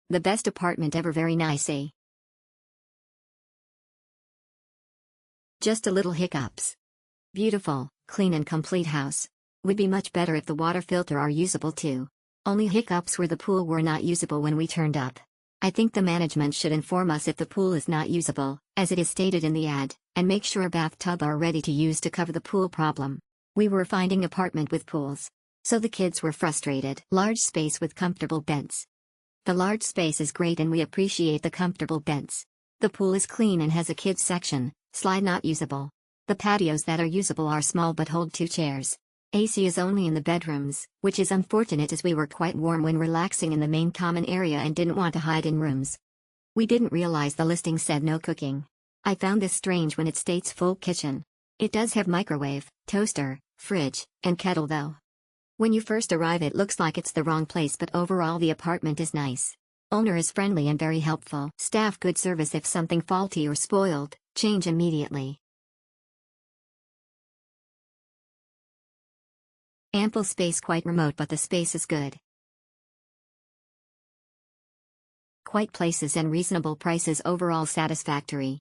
The best apartment ever, very nice, eh? Just a little hiccups. Beautiful, clean and complete house. Would be much better if the water filter are usable too. Only hiccups where the pool were not usable when we turned up. I think the management should inform us if the pool is not usable, as it is stated in the ad, and make sure a bathtub are ready to use to cover the pool problem. We were finding apartment with pools, so the kids were frustrated. Large space with comfortable beds. The large space is great and we appreciate the comfortable beds. The pool is clean and has a kids section, slide not usable. The patios that are usable are small but hold 2 chairs. AC is only in the bedrooms, which is unfortunate as we were quite warm when relaxing in the main common area and didn't want to hide in rooms. We didn't realize the listing said no cooking. I found this strange when it states full kitchen. It does have microwave, toaster, fridge, and kettle though. When you first arrive it looks like it's the wrong place, but overall the apartment is nice. Owner is friendly and very helpful. Staff good service. If something faulty or spoiled, change immediately. Ample space, quite remote but the space is good. Quite places and reasonable prices, overall satisfactory.